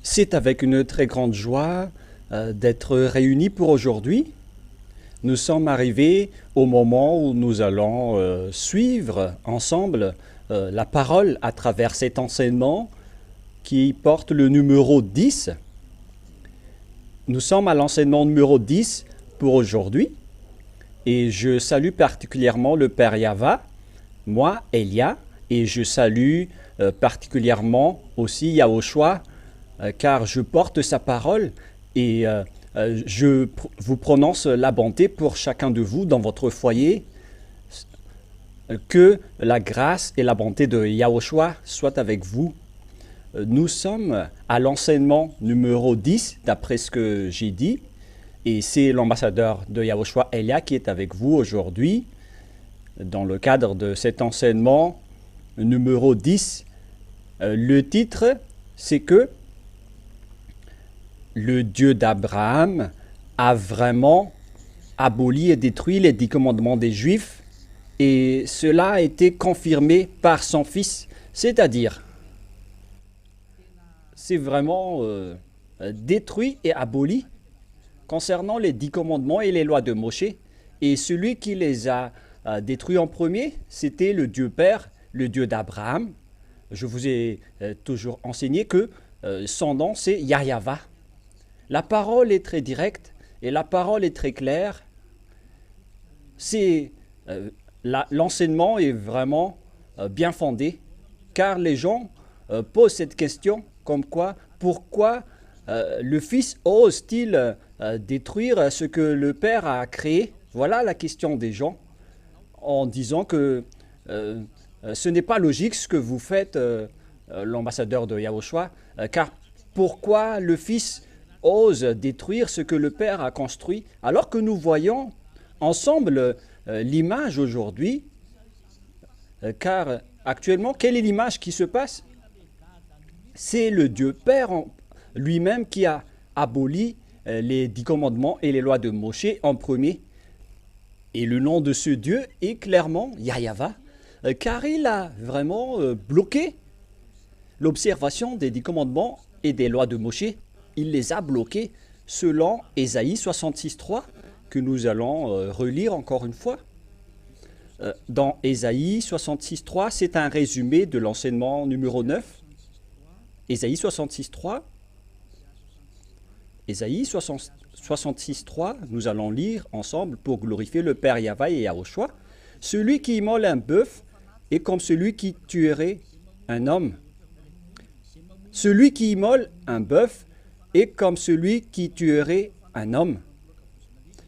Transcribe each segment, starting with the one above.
C'est avec une très grande joie d'être réunis pour aujourd'hui. Nous sommes arrivés au moment où nous allons suivre ensemble la parole à travers cet enseignement qui porte le numéro 10. Nous sommes à l'enseignement numéro 10 pour aujourd'hui et je salue particulièrement le Père Yava, moi, Elia, et je salue particulièrement aussi Yahushua car je porte sa parole et je vous prononce la bonté pour chacun de vous dans votre foyer. Que la grâce et la bonté de Yahushua soient avec vous. Nous sommes à l'enseignement numéro 10, d'après ce que j'ai dit, et c'est l'ambassadeur de Yahushua, Elia, qui est avec vous aujourd'hui dans le cadre de cet enseignement numéro 10. Le titre, c'est que le Dieu d'Abraham a vraiment aboli et détruit les 10 commandements des Juifs et cela a été confirmé par son Fils, c'est-à-dire c'est vraiment détruit et aboli concernant les 10 commandements et les lois de Moshe. Et celui qui les a détruits en premier, c'était le Dieu Père, le Dieu d'Abraham. Je vous ai toujours enseigné que son nom c'est Yahyawa. La parole est très directe et la parole est très claire. L'enseignement est vraiment bien fondé car les gens posent cette question comme quoi, pourquoi le Fils ose-t-il détruire ce que le Père a créé? Voilà la question des gens en disant que ce n'est pas logique ce que vous faites, l'ambassadeur de Yahushua, car pourquoi le Fils ose détruire ce que le Père a construit, alors que nous voyons ensemble l'image aujourd'hui, car actuellement, quelle est l'image qui se passe? C'est le Dieu Père lui-même qui a aboli les 10 commandements et les lois de Moshe en premier. Et le nom de ce Dieu est clairement Yahyawa, car il a vraiment bloqué l'observation des 10 commandements et des lois de Moshe. Il les a bloqués selon Ésaïe 66.3 que nous allons relire encore une fois. Dans Ésaïe 66.3, c'est un résumé de l'enseignement numéro 9. Ésaïe 66.3. Ésaïe 66.3, nous allons lire ensemble pour glorifier le Père Yahva et Yahushua. Celui qui immole un bœuf est comme celui qui tuerait un homme. Celui qui immole un bœuf est comme celui qui tuerait un homme.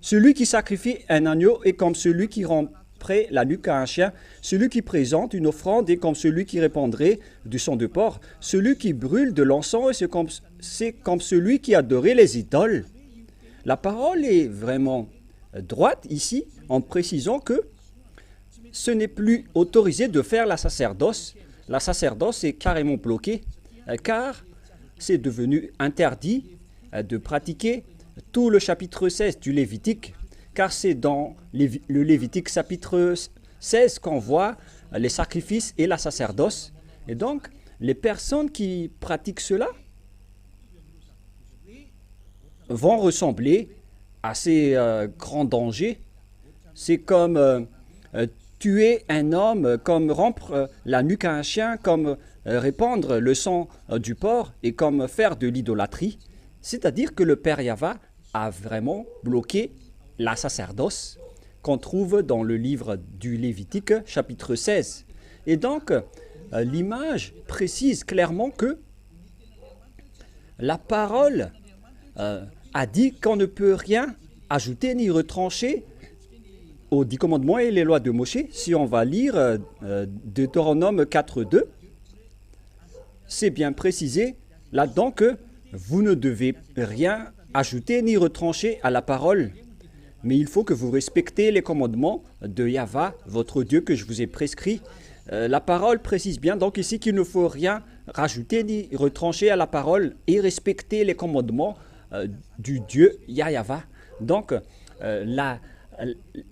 Celui qui sacrifie un agneau est comme celui qui romprait la nuque à un chien. Celui qui présente une offrande est comme celui qui répandrait du sang de porc. Celui qui brûle de l'encens c'est comme celui qui adorait les idoles. La parole est vraiment droite ici en précisant que ce n'est plus autorisé de faire la sacerdoce. La sacerdoce est carrément bloquée car c'est devenu interdit de pratiquer tout le chapitre 16 du Lévitique, car c'est dans le Lévitique chapitre 16 qu'on voit les sacrifices et la sacerdoce. Et donc, les personnes qui pratiquent cela vont ressembler à ces grands dangers. C'est comme tuer un homme, comme rompre la nuque à un chien, comme répandre le sang du porc et comme faire de l'idolâtrie. C'est-à-dire que le Père Yahva a vraiment bloqué la sacerdoce qu'on trouve dans le livre du Lévitique chapitre 16. Et donc, l'image précise clairement que la parole a dit qu'on ne peut rien ajouter ni retrancher aux 10 commandements et les lois de Moshe. Si on va lire Deutéronome 4.2, c'est bien précisé là-dedans que vous ne devez rien ajouter ni retrancher à la parole, mais il faut que vous respectez les commandements de Yahva, votre Dieu, que je vous ai prescrits. La parole précise bien donc ici qu'il ne faut rien rajouter ni retrancher à la parole et respecter les commandements du Dieu Yahva. Donc,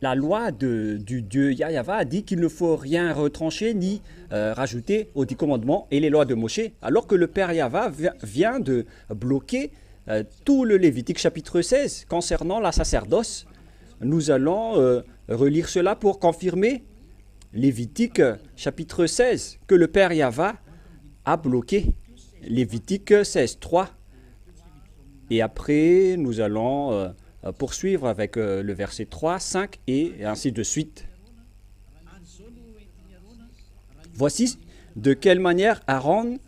La loi du Dieu Yahweh a dit qu'il ne faut rien retrancher ni rajouter aux 10 commandements et les lois de Moshe, alors que le Père Yahweh vient de bloquer tout le Lévitique chapitre 16 concernant la sacerdoce. Nous allons relire cela pour confirmer Lévitique chapitre 16 que le Père Yahweh a bloqué. Lévitique 16, 3. Et après, nous allons poursuivre avec le verset 3, 5 et ainsi de suite. Voici de quelle manière Aaron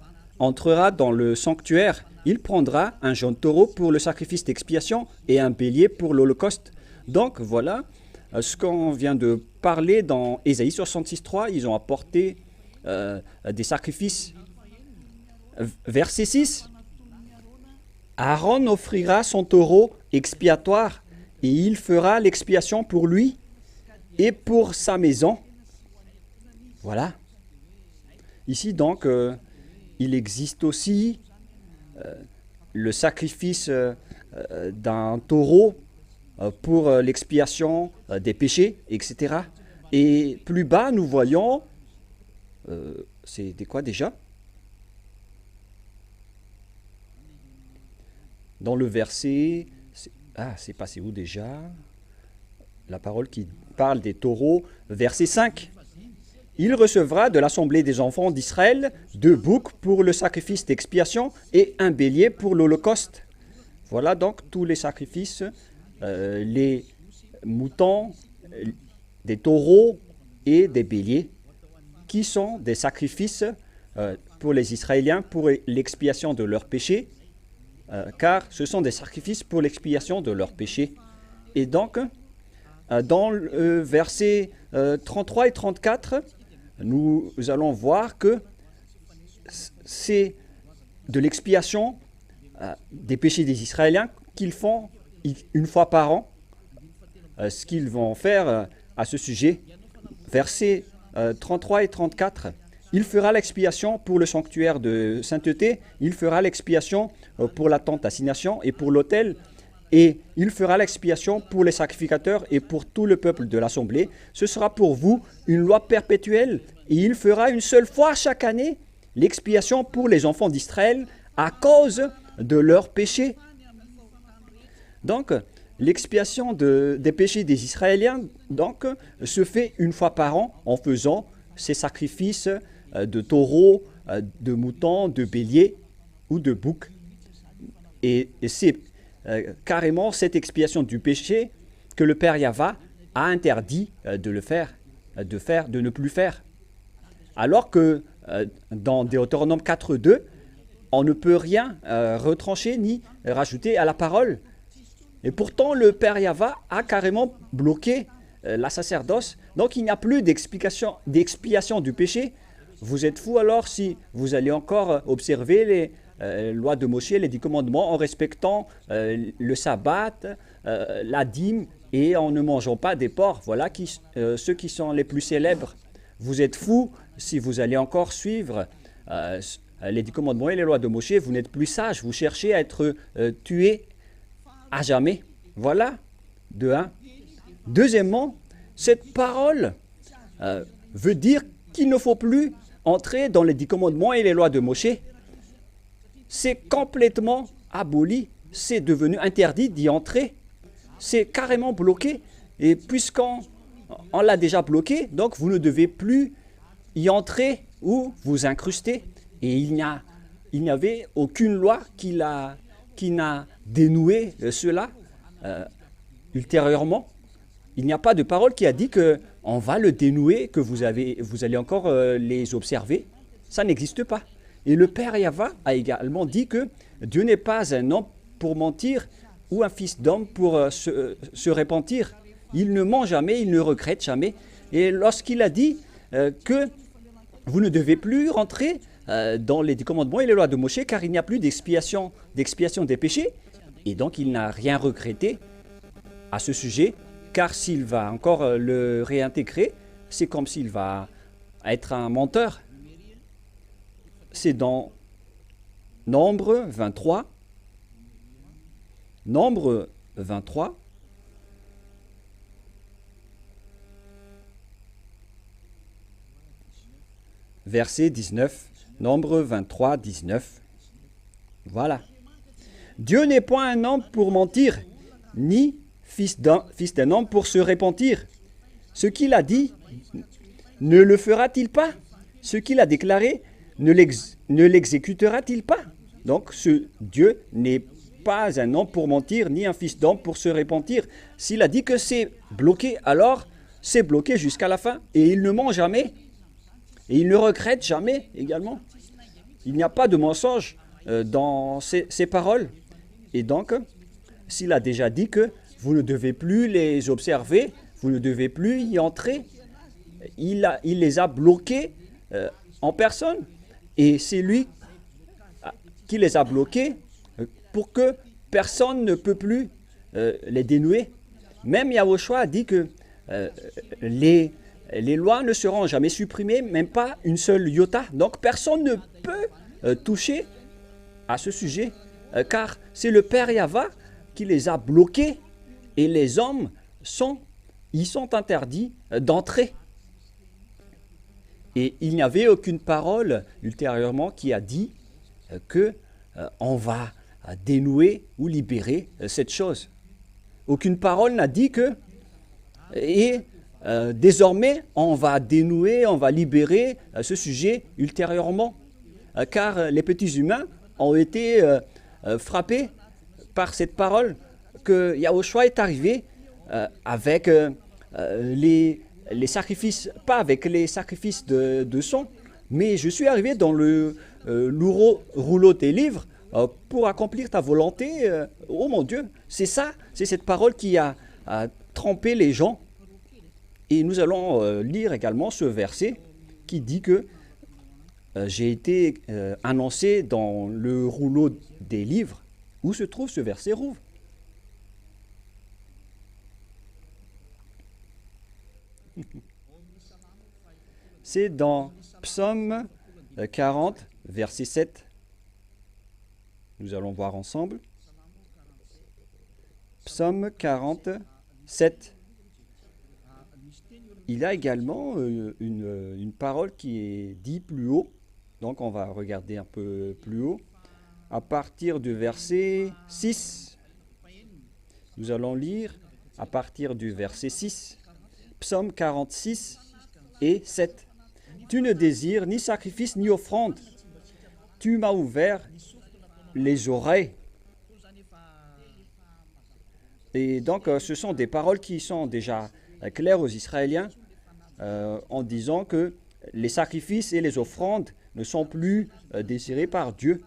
entrera dans le sanctuaire. Il prendra un jeune taureau pour le sacrifice d'expiation et un bélier pour l'holocauste. Donc voilà ce qu'on vient de parler dans Ésaïe 66, 3. Ils ont apporté des sacrifices. Verset 6. Aaron offrira son taureau expiatoire et il fera l'expiation pour lui et pour sa maison. Voilà. Ici donc, il existe aussi le sacrifice d'un taureau pour l'expiation des péchés, etc. Et plus bas, nous voyons, c'était quoi déjà ? Dans le verset, c'est passé où déjà? La parole qui parle des taureaux, verset 5. Il recevra de l'assemblée des enfants d'Israël 2 boucs pour le sacrifice d'expiation et un bélier pour l'holocauste. Voilà donc tous les sacrifices, les moutons, des taureaux et des béliers, qui sont des sacrifices pour les Israéliens pour l'expiation de leurs péchés, car ce sont des sacrifices pour l'expiation de leurs péchés. Et donc, dans le verset 33 et 34, nous allons voir que c'est de l'expiation des péchés des Israéliens qu'ils font une fois par an. Ce qu'ils vont faire à ce sujet, versets 33 et 34. Il fera l'expiation pour le sanctuaire de sainteté, il fera l'expiation pour la tente d'assignation et pour l'autel, et il fera l'expiation pour les sacrificateurs et pour tout le peuple de l'assemblée. Ce sera pour vous une loi perpétuelle, et il fera une seule fois chaque année l'expiation pour les enfants d'Israël à cause de leurs péchés. Donc, l'expiation des péchés des Israéliens donc, se fait une fois par an en faisant ces sacrifices de taureaux, de moutons, de béliers ou de boucs. Et c'est carrément cette expiation du péché que le Père Yahweh a interdit de ne plus faire. Alors que dans Deutéronome 4.2, on ne peut rien retrancher ni rajouter à la parole. Et pourtant, le Père Yahweh a carrément bloqué la sacerdoce. Donc, il n'y a plus d'expiation du péché. Vous êtes fous alors si vous allez encore observer les lois de Moshe, les 10 commandements, en respectant le sabbat, la dîme et en ne mangeant pas des porcs. Voilà ceux qui sont les plus célèbres. Vous êtes fous si vous allez encore suivre les 10 commandements et les lois de Moshe. Vous n'êtes plus sages. Vous cherchez à être tués à jamais. Voilà, de un. Deuxièmement, cette parole veut dire qu'il ne faut plus entrer dans les 10 commandements et les lois de Moshe. C'est complètement aboli. C'est devenu interdit d'y entrer. C'est carrément bloqué. Et puisqu'on l'a déjà bloqué, donc vous ne devez plus y entrer ou vous incruster. Et il n'y avait aucune loi qui n'a dénoué cela ultérieurement. Il n'y a pas de parole qui a dit qu'on va le dénouer, que vous allez encore les observer. Ça n'existe pas. Et le Père Yahweh a également dit que Dieu n'est pas un homme pour mentir ou un fils d'homme pour se repentir. Il ne ment jamais, il ne regrette jamais. Et lorsqu'il a dit que vous ne devez plus rentrer dans les 10 commandements et les lois de Moshe, car il n'y a plus d'expiation des péchés, et donc il n'a rien regretté à ce sujet, car s'il va encore le réintégrer, c'est comme s'il va être un menteur. C'est dans Nombre 23. Nombre 23. verset 19. Nombre 23, 19. Voilà. Dieu n'est point un homme pour mentir, ni fils d'un homme pour se repentir. Ce qu'il a dit, ne le fera-t-il pas? Ce qu'il a déclaré, ne l'exécutera-t-il pas? Donc, ce Dieu n'est pas un homme pour mentir, ni un fils d'homme pour se repentir. S'il a dit que c'est bloqué, alors c'est bloqué jusqu'à la fin. Et il ne ment jamais. Et il ne regrette jamais également. Il n'y a pas de mensonge dans ces paroles. Et donc, s'il a déjà dit que vous ne devez plus les observer, vous ne devez plus y entrer, il les a bloqués en personne. Et c'est lui qui les a bloqués pour que personne ne peut plus les dénouer. Même Yahushua a dit que les lois ne seront jamais supprimées, même pas une seule iota. Donc personne ne peut toucher à ce sujet, car c'est le Père Yahva qui les a bloqués et les hommes sont interdits d'entrer. Et il n'y avait aucune parole ultérieurement qui a dit que on va dénouer ou libérer cette chose. Aucune parole n'a dit que désormais on va dénouer, on va libérer ce sujet ultérieurement, car les petits humains ont été frappés par cette parole que Yahushua est arrivé avec les sacrifices, pas avec les sacrifices de sang, mais je suis arrivé dans le rouleau des livres pour accomplir ta volonté, oh mon Dieu. C'est ça, c'est cette parole qui a trompé les gens. Et nous allons lire également ce verset qui dit que j'ai été annoncé dans le rouleau des livres. Où se trouve ce verset, Rouve? C'est dans Psaume 40, verset 7. Nous allons voir ensemble. Psaume 40, 7. Il y a également une parole qui est dite plus haut. Donc on va regarder un peu plus haut. À partir du verset 6. Nous allons lire à partir du verset 6. Psaume 46 et 7. Tu ne désires ni sacrifice ni offrande. Tu m'as ouvert les oreilles. Et donc, ce sont des paroles qui sont déjà claires aux Israéliens en disant que les sacrifices et les offrandes ne sont plus désirés par Dieu.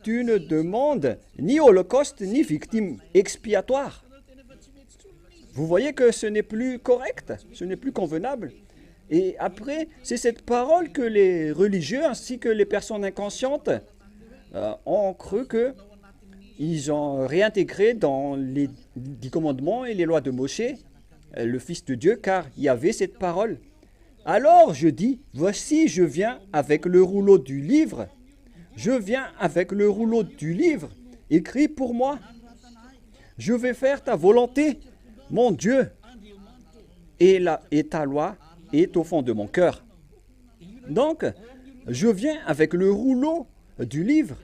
Tu ne demandes ni holocauste ni victime expiatoire. Vous voyez que ce n'est plus correct, ce n'est plus convenable. Et après, c'est cette parole que les religieux ainsi que les personnes inconscientes ont cru qu'ils ont réintégré dans les 10 commandements et les lois de Moshe, le Fils de Dieu, car il y avait cette parole. Alors je dis, voici, je viens avec le rouleau du livre. Je viens avec le rouleau du livre, écrit pour moi. Je vais faire ta volonté, mon Dieu, et ta loi est au fond de mon cœur. Donc, je viens avec le rouleau du livre,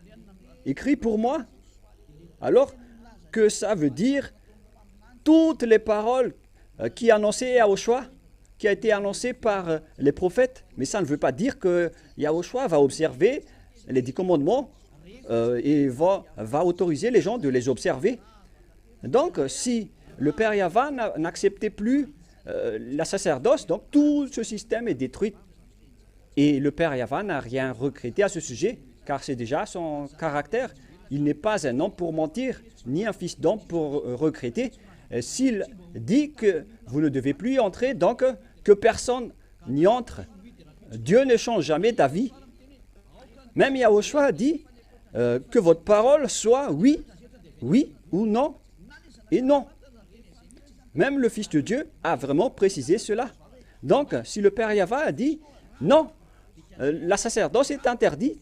écrit pour moi. Alors que ça veut dire toutes les paroles qui annonçaient Yahushua, qui a été annoncées par les prophètes. Mais ça ne veut pas dire que Yahushua va observer les 10 commandements et va autoriser les gens de les observer. Donc, si le Père Yahva n'acceptait plus la sacerdoce, donc tout ce système est détruit. Et le Père Yahva n'a rien regretté à ce sujet, car c'est déjà son caractère. Il n'est pas un homme pour mentir, ni un fils d'homme pour regretter. S'il dit que vous ne devez plus y entrer, donc que personne n'y entre. Dieu ne change jamais d'avis. Même Yahushua a dit que votre parole soit oui, oui ou non, et non. Même le Fils de Dieu a vraiment précisé cela. Donc, si le Père Yahva a dit non, la sacerdoce est interdite,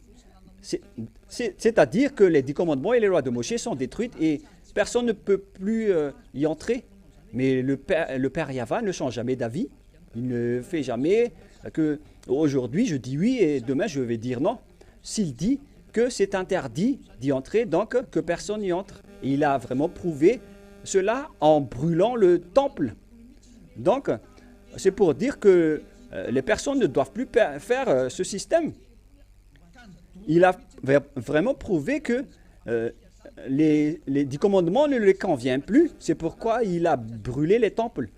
c'est-à-dire que les 10 commandements et les lois de Moshe sont détruites et personne ne peut plus y entrer. Mais le Père Yahva ne change jamais d'avis. Il ne fait jamais que aujourd'hui je dis oui et demain je vais dire non. S'il dit que c'est interdit d'y entrer, donc que personne n'y entre. Et il a vraiment prouvé cela en brûlant le temple. Donc, c'est pour dire que les personnes ne doivent plus faire ce système. Il a vraiment prouvé que les 10 commandements ne lui conviennent plus. C'est pourquoi il a brûlé les temples.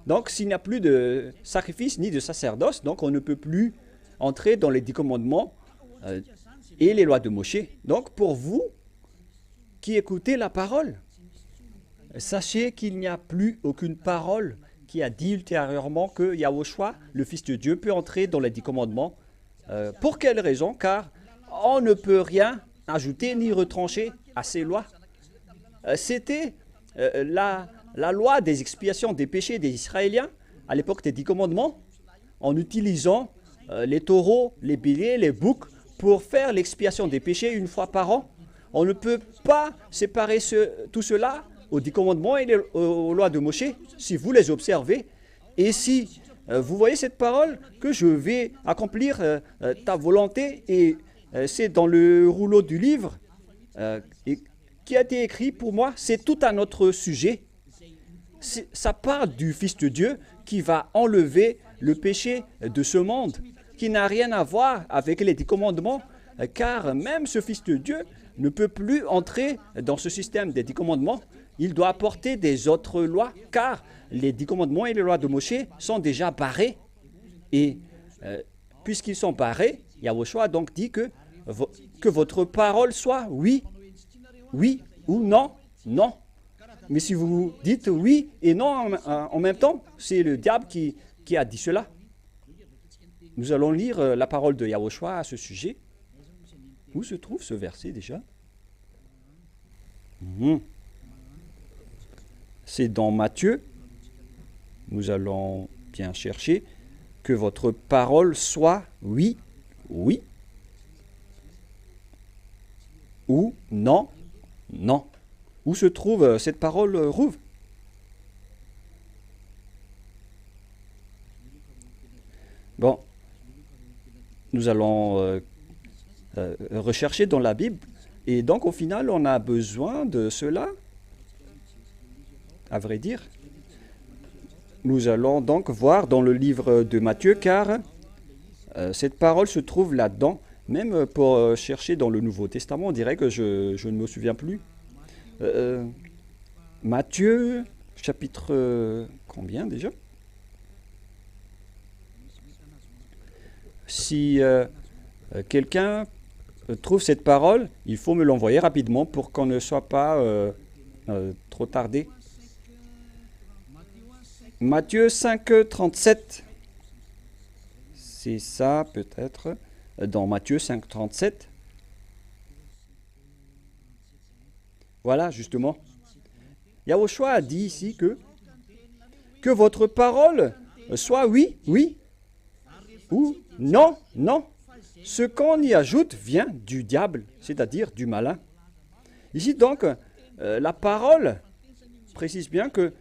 Donc, s'il n'y a plus de sacrifice ni de sacerdoce, donc on ne peut plus entrer dans les 10 commandements et les lois de Moshe. Donc, pour vous qui écoutez la parole, sachez qu'il n'y a plus aucune parole qui a dit ultérieurement que Yahushua, le Fils de Dieu, peut entrer dans les 10 commandements. Pour quelle raison? Car on ne peut rien ajouter ni retrancher à ces lois. C'était la loi des expiations des péchés des Israéliens à l'époque des 10 commandements, en utilisant les taureaux, les béliers, les boucs pour faire l'expiation des péchés une fois par an. On ne peut pas séparer tout cela aux 10 commandements et aux lois de Moshe si vous les observez. Et si vous voyez cette parole, que je vais accomplir ta volonté, et c'est dans le rouleau du livre qui a été écrit pour moi, c'est tout un autre sujet. Ça parle du Fils de Dieu qui va enlever le péché de ce monde, qui n'a rien à voir avec les 10 commandements, car même ce Fils de Dieu ne peut plus entrer dans ce système des 10 commandements. Il doit apporter des autres lois, car les 10 commandements et les lois de Moshe sont déjà barrés. Et puisqu'ils sont barrés, Yahushua a donc dit que votre parole soit oui, oui ou non, non. Mais si vous dites oui et non en même temps, c'est le diable qui a dit cela. Nous allons lire la parole de Yahushua à ce sujet. Où se trouve ce verset déjà? C'est dans Matthieu. Nous allons bien chercher que votre parole soit oui, oui, ou non, non. Où se trouve cette parole, Rouve? Bon, nous allons rechercher dans la Bible. Et donc, au final, on a besoin de cela, à vrai dire. Nous allons donc voir dans le livre de Matthieu, car cette parole se trouve là-dedans. Même pour chercher dans le Nouveau Testament, on dirait que je ne me souviens plus. Matthieu, chapitre combien déjà? Si quelqu'un trouve cette parole, il faut me l'envoyer rapidement pour qu'on ne soit pas trop tardé. Matthieu 5, 37. C'est ça peut-être, dans Matthieu 5, 37. Voilà, justement. Yahushua a dit ici que votre parole soit oui, oui, ou non, non. Ce qu'on y ajoute vient du diable, c'est-à-dire du malin. Ici donc, la parole précise bien que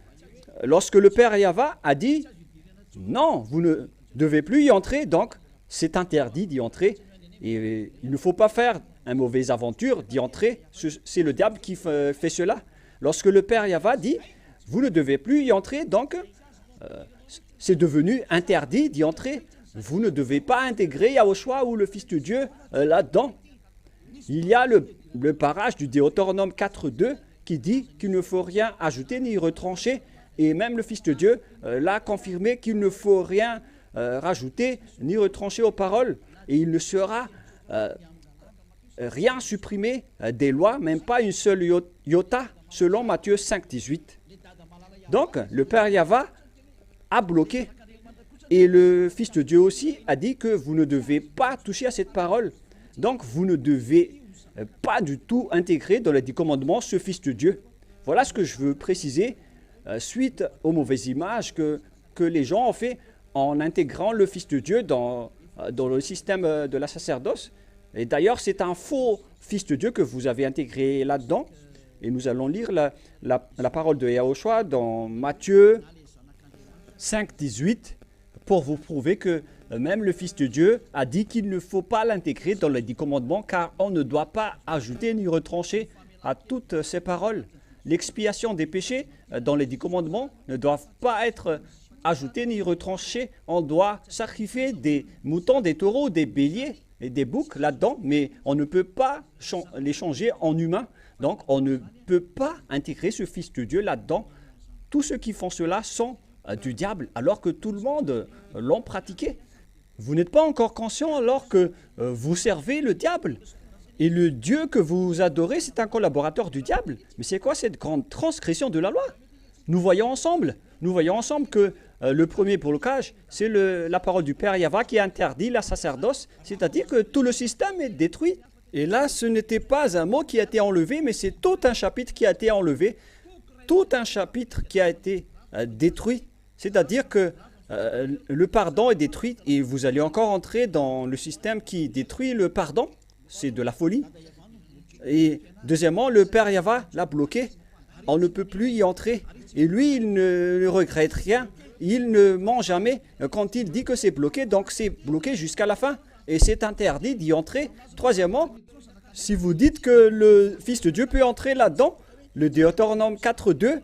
lorsque le Père Yahva a dit « Non, vous ne devez plus y entrer, donc c'est interdit d'y entrer. Et il ne faut pas faire une mauvaise aventure d'y entrer. C'est le diable qui fait cela. Lorsque le Père Yahva dit « Vous ne devez plus y entrer, donc c'est devenu interdit d'y entrer. Vous ne devez pas intégrer Yahushua ou le Fils de Dieu là-dedans. » Il y a le parage du Deutéronome 4.2 qui dit qu'il ne faut rien ajouter ni retrancher. Et même le Fils de Dieu l'a confirmé qu'il ne faut rien rajouter ni retrancher aux paroles. Et il ne sera rien supprimé des lois, même pas une seule iota, selon Matthieu 5.18. Donc, le Père Yahva a bloqué. Et le Fils de Dieu aussi a dit que vous ne devez pas toucher à cette parole. Donc, vous ne devez pas du tout intégrer dans les 10 commandements ce Fils de Dieu. Voilà ce que je veux préciser suite aux mauvaises images que les gens ont fait en intégrant le Fils de Dieu dans le système de la sacerdoce. Et d'ailleurs, c'est un faux Fils de Dieu que vous avez intégré là-dedans. Et nous allons lire la parole de Yahushua dans Matthieu 5, 18 pour vous prouver que même le Fils de Dieu a dit qu'il ne faut pas l'intégrer dans les 10 commandements car on ne doit pas ajouter ni retrancher à toutes ces paroles. L'expiation des péchés dans les 10 commandements ne doivent pas être ajoutées ni retranchées. On doit sacrifier des moutons, des taureaux, des béliers et des boucs là-dedans, mais on ne peut pas les changer en humains. Donc on ne peut pas intégrer ce Fils de Dieu là-dedans. Tous ceux qui font cela sont du diable, alors que tout le monde l'ont pratiqué. Vous n'êtes pas encore conscient alors que vous servez le diable. Et le Dieu que vous adorez, c'est un collaborateur du diable. Mais c'est quoi cette grande transgression de la loi? Nous voyons ensemble que le premier blocage, c'est la parole du Père Yahva qui interdit la sacerdoce, c'est-à-dire que tout le système est détruit. Et là, ce n'était pas un mot qui a été enlevé, mais c'est tout un chapitre qui a été enlevé, tout un chapitre qui a été détruit. C'est-à-dire que le pardon est détruit et vous allez encore entrer dans le système qui détruit le pardon. C'est de la folie. Et deuxièmement, le Père Yahva l'a bloqué. On ne peut plus y entrer. Et lui, il ne regrette rien. Il ne ment jamais quand il dit que c'est bloqué. Donc c'est bloqué jusqu'à la fin. Et c'est interdit d'y entrer. Troisièmement, si vous dites que le Fils de Dieu peut entrer là-dedans, le Deutéronome 4.2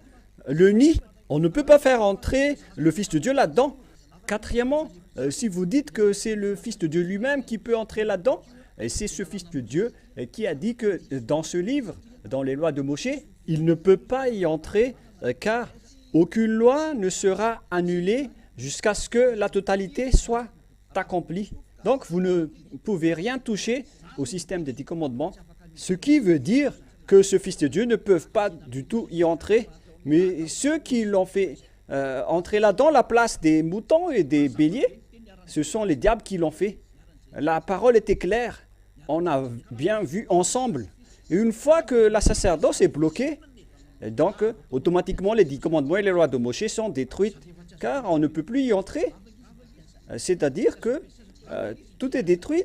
le nie. On ne peut pas faire entrer le Fils de Dieu là-dedans. Quatrièmement, si vous dites que c'est le Fils de Dieu lui-même qui peut entrer là-dedans, et c'est ce Fils de Dieu qui a dit que dans ce livre, dans les lois de Moïse, il ne peut pas y entrer car aucune loi ne sera annulée jusqu'à ce que la totalité soit accomplie. Donc vous ne pouvez rien toucher au système des 10 commandements, ce qui veut dire que ce Fils de Dieu ne peut pas du tout y entrer. Mais ceux qui l'ont fait entrer là dans la place des moutons et des béliers, ce sont les diables qui l'ont fait. La parole était claire. On a bien vu ensemble. Et une fois que la sacerdoce est bloquée, donc automatiquement les 10 commandements et les lois de Moïse sont détruites, car on ne peut plus y entrer. C'est-à-dire que tout est détruit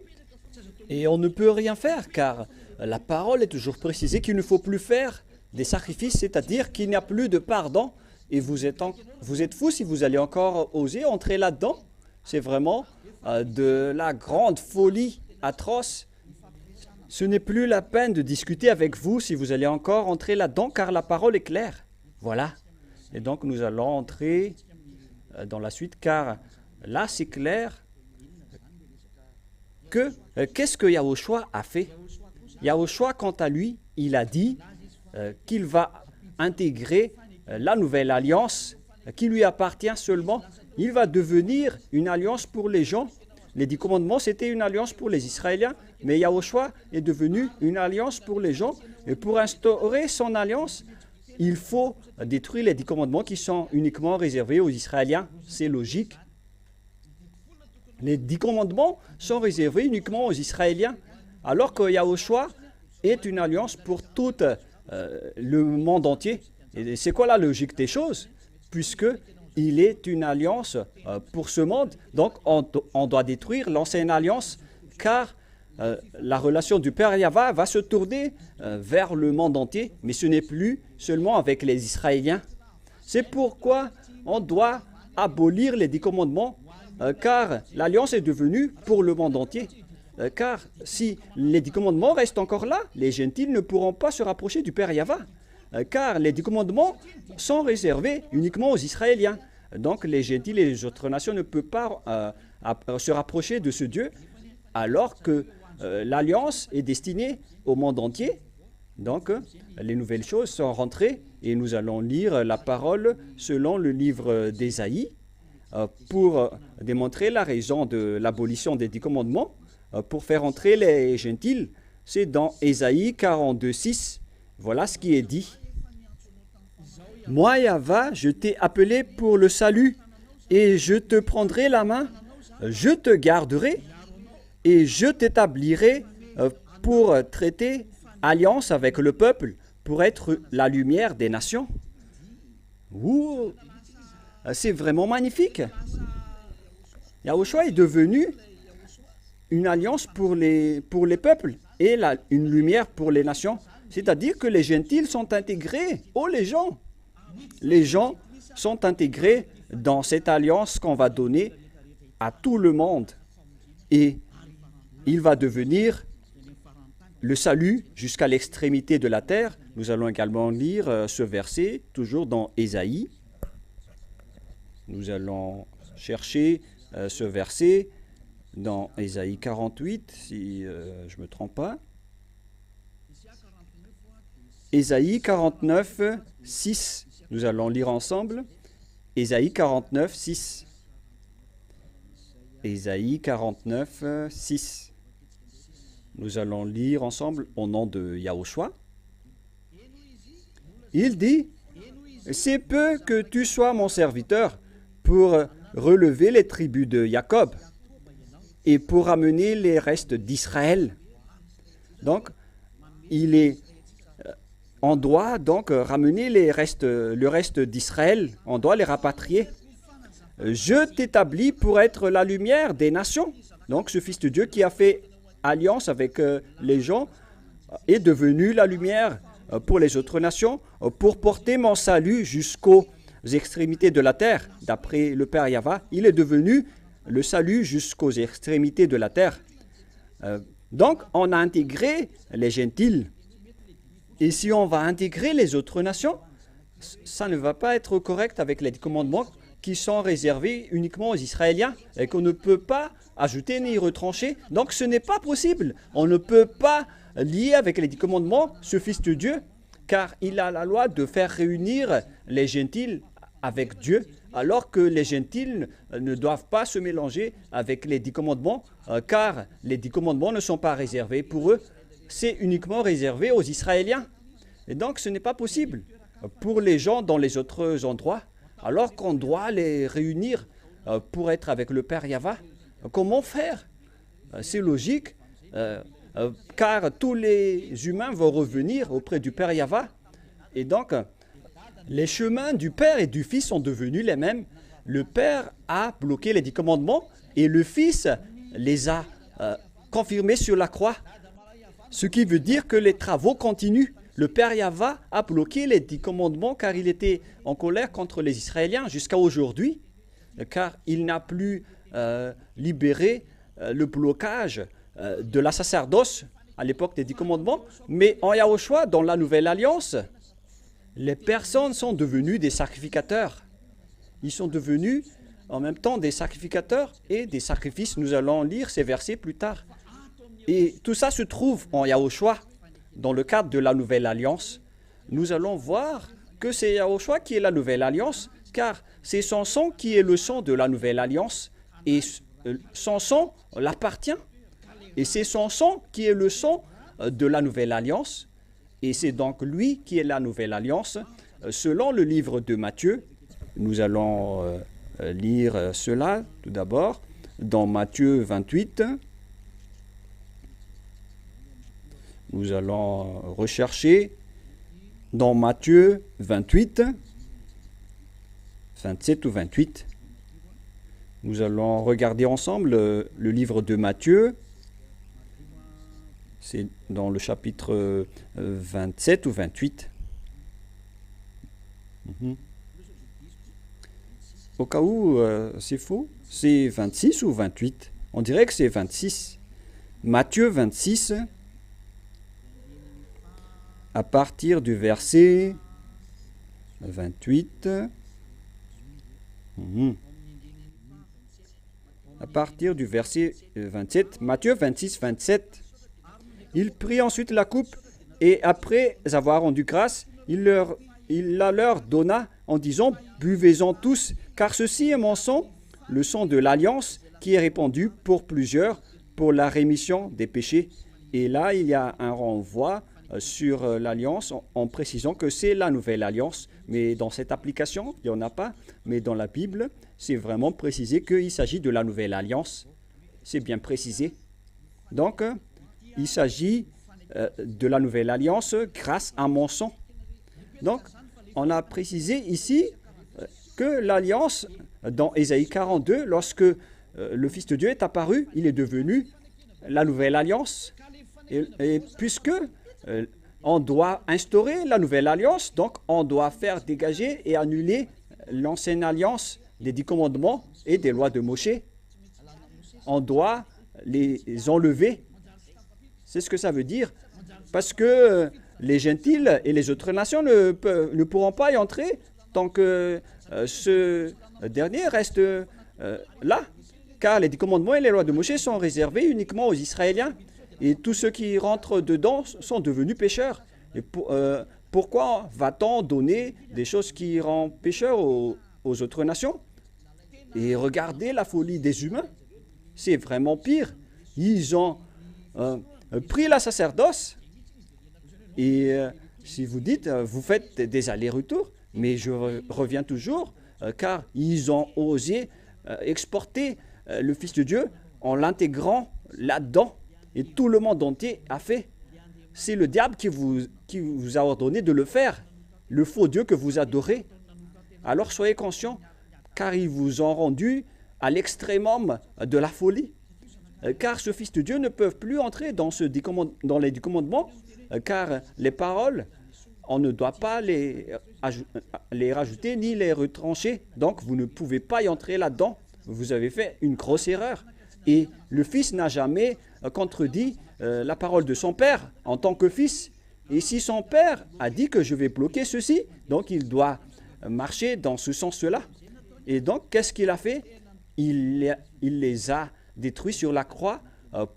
et on ne peut rien faire, car la parole est toujours précisée qu'il ne faut plus faire des sacrifices, c'est-à-dire qu'il n'y a plus de pardon. Et vous êtes fous si vous allez encore oser entrer là-dedans. C'est vraiment de la grande folie atroce. Ce n'est plus la peine de discuter avec vous si vous allez encore entrer là-dedans, car la parole est claire. Voilà. Et donc nous allons entrer dans la suite, car là c'est clair que qu'est-ce que Yahushua a fait? Yahushua, quant à lui, il a dit qu'il va intégrer la nouvelle alliance qui lui appartient seulement. Il va devenir une alliance pour les gens. Les 10 commandements, c'était une alliance pour les Israéliens, mais Yahushua est devenu une alliance pour les gens. Et pour instaurer son alliance, il faut détruire les 10 commandements qui sont uniquement réservés aux Israéliens. C'est logique. Les 10 commandements sont réservés uniquement aux Israéliens, alors que Yahushua est une alliance pour tout le monde entier. Et c'est quoi la logique des choses? Puisque il est une alliance pour ce monde, donc on doit détruire l'ancienne alliance, car la relation du Père Yahva va se tourner vers le monde entier, mais ce n'est plus seulement avec les Israéliens. C'est pourquoi on doit abolir les 10 commandements, car l'alliance est devenue pour le monde entier. Car si les 10 commandements restent encore là, les gentils ne pourront pas se rapprocher du Père Yahva. Car les 10 commandements sont réservés uniquement aux Israéliens. Donc les gentils et les autres nations ne peuvent pas se rapprocher de ce Dieu, alors que l'alliance est destinée au monde entier. Donc les nouvelles choses sont rentrées et nous allons lire la parole selon le livre d'Ésaïe pour démontrer la raison de l'abolition des 10 commandements, pour faire entrer les gentils. C'est dans Ésaïe 42:6. Voilà ce qui est dit. Moi, Yahva, je t'ai appelé pour le salut, et je te prendrai la main, je te garderai, et je t'établirai pour traiter alliance avec le peuple, pour être la lumière des nations. Ouh, c'est vraiment magnifique. Yahushua est devenu une alliance pour les peuples et une lumière pour les nations. C'est-à-dire que les gentils sont intégrés. Oh, les gens sont intégrés dans cette alliance qu'on va donner à tout le monde et il va devenir le salut jusqu'à l'extrémité de la terre. Nous allons également lire ce verset, toujours dans Ésaïe. Nous allons chercher ce verset dans Ésaïe 48, si je ne me trompe pas. Ésaïe 49, 6. Nous allons lire ensemble. Ésaïe 49, 6. Ésaïe 49, 6. Nous allons lire ensemble au nom de Yahushua. Il dit, « C'est peu que tu sois mon serviteur pour relever les tribus de Jacob et pour ramener les restes d'Israël. » Donc, on doit donc ramener le reste d'Israël, on doit les rapatrier. Je t'établis pour être la lumière des nations. Donc, ce Fils de Dieu qui a fait alliance avec les gens est devenu la lumière pour les autres nations, pour porter mon salut jusqu'aux extrémités de la terre. D'après le Père Yahva, il est devenu le salut jusqu'aux extrémités de la terre. Donc, on a intégré les gentils. Et si on va intégrer les autres nations, ça ne va pas être correct avec les commandements qui sont réservés uniquement aux Israéliens et qu'on ne peut pas ajouter ni retrancher. Donc ce n'est pas possible. On ne peut pas lier avec les 10 commandements ce Fils de Dieu, car il a la loi de faire réunir les gentils avec Dieu, alors que les gentils ne doivent pas se mélanger avec les 10 commandements, car les 10 commandements ne sont pas réservés pour eux. C'est uniquement réservé aux Israéliens. Et donc ce n'est pas possible pour les gens dans les autres endroits, alors qu'on doit les réunir pour être avec le Père Yahva. Comment faire? C'est logique, car tous les humains vont revenir auprès du Père Yahva. Et donc, les chemins du Père et du Fils sont devenus les mêmes. Le Père a bloqué les 10 commandements et le Fils les a confirmés sur la croix. Ce qui veut dire que les travaux continuent. Le Père Yahva a bloqué les 10 commandements car il était en colère contre les Israéliens jusqu'à aujourd'hui, car il n'a plus libéré le blocage de la sacerdoce à l'époque des 10 commandements. Mais en Yahushua, dans la Nouvelle Alliance, les personnes sont devenues des sacrificateurs. Ils sont devenus en même temps des sacrificateurs et des sacrifices. Nous allons lire ces versets plus tard. Et tout ça se trouve en Yahushua. Dans le cadre de la Nouvelle Alliance, nous allons voir que c'est Yahushua qui est la Nouvelle Alliance, car c'est son sang qui est le sang de la Nouvelle Alliance, et son sang l'appartient. Et c'est son sang qui est le sang de la Nouvelle Alliance, et c'est donc lui qui est la Nouvelle Alliance. Selon le livre de Matthieu, nous allons lire cela tout d'abord, dans Matthieu 28. Nous allons rechercher dans Matthieu 28, 27 ou 28. Nous allons regarder ensemble le livre de Matthieu. C'est dans le chapitre 27 ou 28. Au cas où c'est faux, c'est 26 ou 28. On dirait que c'est 26. Matthieu 26. À partir du verset 28, à partir du verset 27, Matthieu 26, 27, il prit ensuite la coupe et après avoir rendu grâce, il la leur donna en disant, buvez-en tous, car ceci est mon sang, le sang de l'alliance qui est répandu pour plusieurs pour la rémission des péchés. Et là, il y a un renvoi sur l'alliance en précisant que c'est la nouvelle alliance. Mais dans cette application, il n'y en a pas. Mais dans la Bible, c'est vraiment précisé qu'il s'agit de la nouvelle alliance. C'est bien précisé. Donc, il s'agit de la nouvelle alliance grâce à mon sang. Donc, on a précisé ici que l'alliance, dans Ésaïe 42, lorsque le Fils de Dieu est apparu, il est devenu la nouvelle alliance. Et puisque on doit instaurer la nouvelle alliance, donc on doit faire dégager et annuler l'ancienne alliance, les 10 commandements et des lois de Moïse. on doit les enlever. C'est ce que ça veut dire. Parce que les gentils et les autres nations ne pourront pas y entrer tant que ce dernier reste là. Car les 10 commandements et les lois de Moïse sont réservés uniquement aux Israéliens. Et tous ceux qui rentrent dedans sont devenus pécheurs. Et pourquoi va-t-on donner des choses qui rendent pécheurs aux autres nations? Et regardez la folie des humains. C'est vraiment pire. Ils ont pris la sacerdoce. Et si vous dites, vous faites des allers-retours, mais je reviens toujours, car ils ont osé exporter le Fils de Dieu en l'intégrant là-dedans. Et tout le monde entier a fait. C'est le diable qui vous a ordonné de le faire, le faux Dieu que vous adorez. Alors soyez conscients, car ils vous ont rendu à l'extrémum de la folie. Car ce Fils de Dieu ne peut plus entrer dans les 10 commandements, car les paroles, on ne doit pas les rajouter ni les retrancher. Donc vous ne pouvez pas y entrer là-dedans. Vous avez fait une grosse erreur. Et le Fils n'a jamais contredit la parole de son Père en tant que Fils. Et si son Père a dit que je vais bloquer ceci, donc il doit marcher dans ce sens-là. Et donc, qu'est-ce qu'il a fait? Il les a détruits sur la croix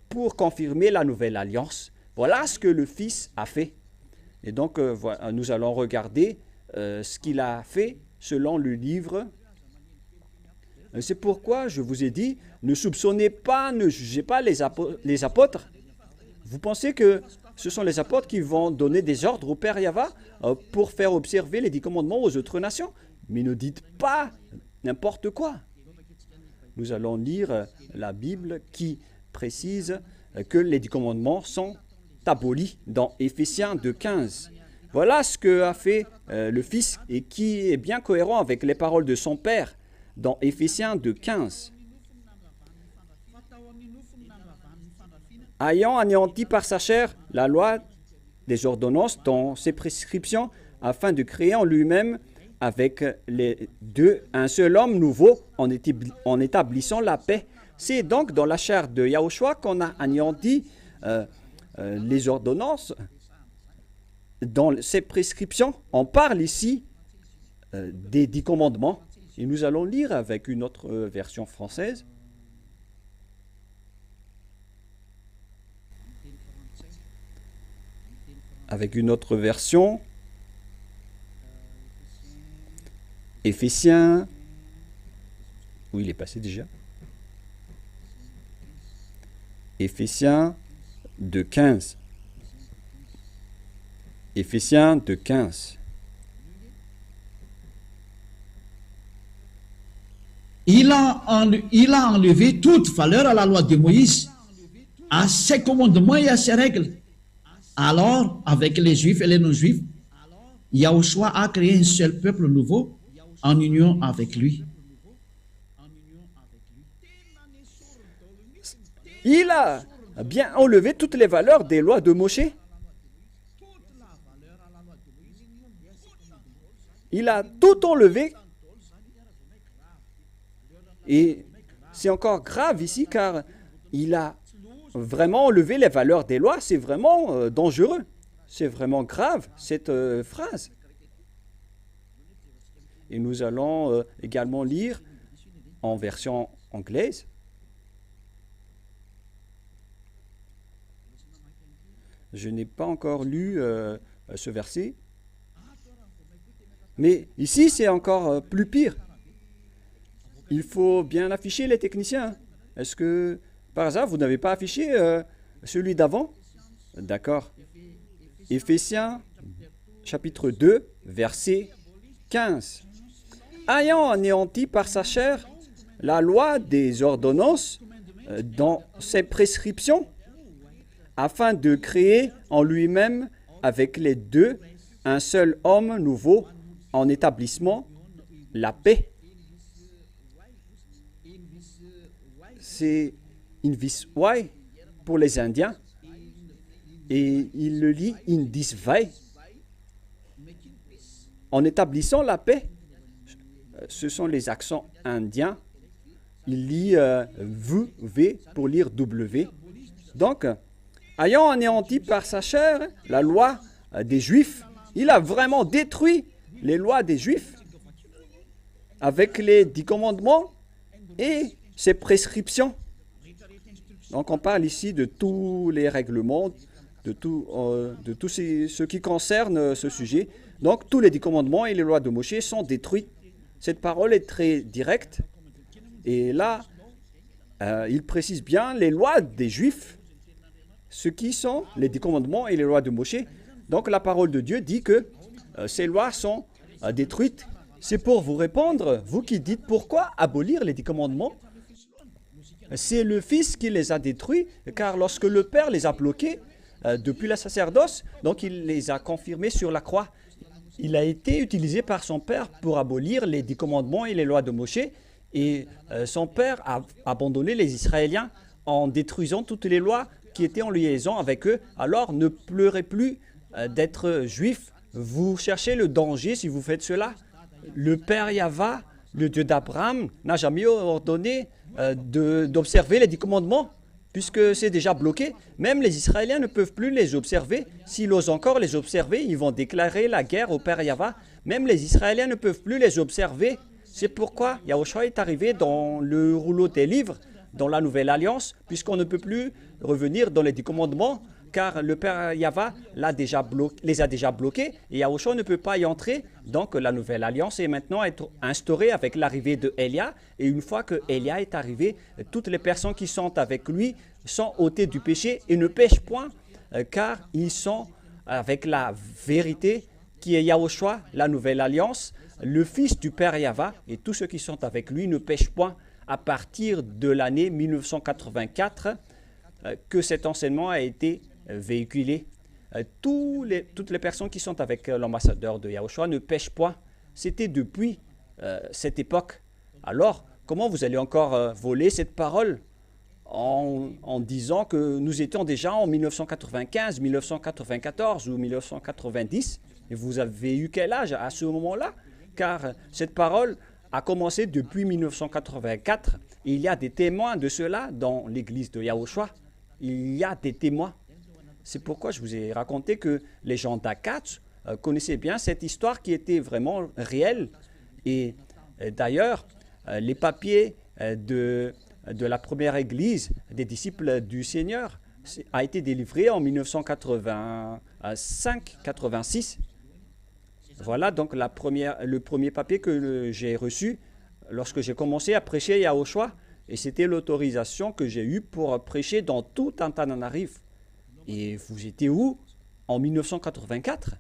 pour confirmer la nouvelle alliance. Voilà ce que le Fils a fait. Et donc, nous allons regarder ce qu'il a fait selon le livre. C'est pourquoi je vous ai dit, ne soupçonnez pas, ne jugez pas les apôtres. Vous pensez que ce sont les apôtres qui vont donner des ordres au Père Yahva pour faire observer les 10 commandements aux autres nations? Mais ne dites pas n'importe quoi. Nous allons lire la Bible qui précise que les 10 commandements sont abolis dans Éphésiens 2,15. Voilà ce qu'a fait le Fils et qui est bien cohérent avec les paroles de son Père dans Éphésiens 2,15. Ayant anéanti par sa chair la loi des ordonnances dans ses prescriptions, afin de créer en lui-même avec les deux un seul homme nouveau en établissant la paix. C'est donc dans la chair de Yahushua qu'on a anéanti les ordonnances dans ses prescriptions. On parle ici des 10 commandements. Et nous allons lire avec une autre version française. Avec une autre version. Éphésiens. Où il est passé déjà? Éphésiens 2,15. Éphésiens 2,15. Il a enlevé toute valeur à la loi de Moïse, à ses commandements et à ses règles. Alors, avec les Juifs et les non-Juifs, Yahushua a créé un seul peuple nouveau en union avec lui. Il a bien enlevé toutes les valeurs des lois de Moïse. Il a tout enlevé. Et c'est encore grave ici car il a vraiment enlevé les valeurs des lois. C'est vraiment dangereux. C'est vraiment grave cette phrase. Et nous allons également lire en version anglaise. Je n'ai pas encore lu ce verset. Mais ici, c'est encore plus pire. Il faut bien afficher les techniciens. Est-ce que, par hasard, vous n'avez pas affiché celui d'avant? D'accord. Éphésiens, chapitre 2, verset 15. Ayant anéanti par sa chair la loi des ordonnances dans ses prescriptions, afin de créer en lui-même avec les deux un seul homme nouveau en établissement la paix. C'est Invis Wai pour les Indiens et il le lit Indis Vai. En établissant la paix, ce sont les accents indiens il lit V pour lire W. Donc, ayant anéanti par sa chair la loi des Juifs, il a vraiment détruit les lois des Juifs avec les 10 commandements et ses prescriptions. Donc on parle ici de tous les règlements, de tout ce qui concerne ce sujet. Donc tous les 10 commandements et les lois de Moïse sont détruits. Cette parole est très directe. Et là, il précise bien les lois des Juifs, ce qui sont les 10 commandements et les lois de Moïse. Donc la parole de Dieu dit que ces lois sont détruites. C'est pour vous répondre, vous qui dites pourquoi abolir les 10 commandements. C'est le Fils qui les a détruits, car lorsque le Père les a bloqués depuis la sacerdoce, donc il les a confirmés sur la croix. Il a été utilisé par son Père pour abolir les 10 commandements et les lois de Moïse. Et son Père a abandonné les Israéliens en détruisant toutes les lois qui étaient en liaison avec eux. Alors ne pleurez plus d'être juif. Vous cherchez le danger si vous faites cela. Le Père Yahva, le Dieu d'Abraham, n'a jamais ordonné d'observer les 10 commandements, puisque c'est déjà bloqué. Même les Israéliens ne peuvent plus les observer. S'ils osent encore les observer, ils vont déclarer la guerre au Père Yahva. Même les Israéliens ne peuvent plus les observer. C'est pourquoi Yahushua est arrivé dans le rouleau des livres, dans la Nouvelle Alliance, puisqu'on ne peut plus revenir dans les 10 commandements, car le Père Yahva les a déjà bloqués et Yahushua ne peut pas y entrer. Donc la Nouvelle Alliance est maintenant instaurée avec l'arrivée de Élia. Et une fois que Élia est arrivé, toutes les personnes qui sont avec lui sont ôtées du péché et ne pêchent point, car ils sont avec la vérité qui est Yahushua, la Nouvelle Alliance, le Fils du Père Yahva, et tous ceux qui sont avec lui ne pêchent point. À partir de l'année 1984, que cet enseignement a été véhiculé. Toutes les personnes qui sont avec l'ambassadeur de Yahushua ne pêchent point. C'était depuis cette époque. Alors, comment vous allez encore voler cette parole en disant que nous étions déjà en 1995, 1994 ou 1990? Et vous avez eu quel âge à ce moment-là? Car cette parole a commencé depuis 1984. Et il y a des témoins de cela dans l'église de Yahushua. Il y a des témoins. C'est pourquoi je vous ai raconté que les gens d'Akatz connaissaient bien cette histoire qui était vraiment réelle. Et d'ailleurs, les papiers de la première église des disciples du Seigneur a été délivré en 1985-86. Voilà donc le premier papier que j'ai reçu lorsque j'ai commencé à prêcher Yahushua. Et c'était l'autorisation que j'ai eue pour prêcher dans tout Antananarive. Et vous étiez où en 1984?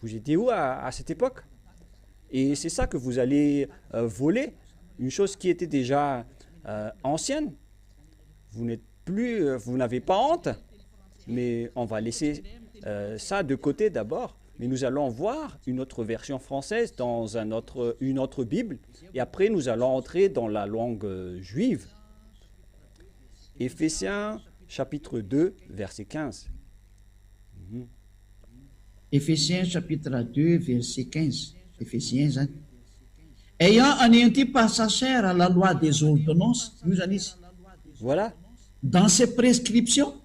Vous étiez où à cette époque? Et c'est ça que vous allez voler, une chose qui était déjà ancienne. Vous n'avez pas honte, mais on va laisser ça de côté d'abord. Mais nous allons voir une autre version française dans une autre Bible. Et après, nous allons entrer dans la langue juive. Éphésiens chapitre 2, verset 15. Éphésiens chapitre 2, verset 15. Éphésiens, hein? Ayant anéanti par sa chair à la loi des ordonnances, nous allons ici. Voilà. Dans ses prescriptions,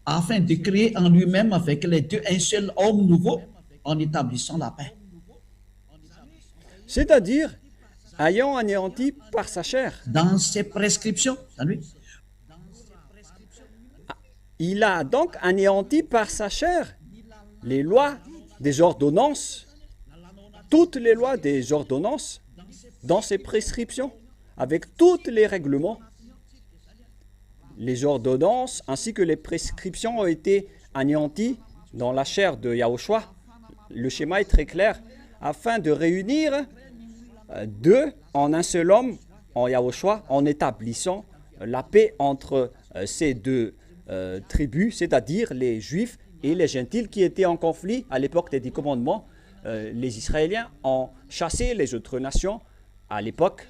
afin de créer en lui-même avec les deux un seul homme nouveau, en établissant la paix. C'est-à-dire, ayant anéanti par sa chair. Dans ses prescriptions, salut. Il a donc anéanti par sa chair les lois des ordonnances, toutes les lois des ordonnances, dans ses prescriptions, avec tous les règlements. Les ordonnances ainsi que les prescriptions ont été anéanties dans la chair de Yahushua. Le schéma est très clair, afin de réunir deux en un seul homme, en Yahushua, en établissant la paix entre ces deux tribus, c'est-à-dire les Juifs et les Gentils qui étaient en conflit à l'époque des 10 commandements. Les Israéliens ont chassé les autres nations à l'époque.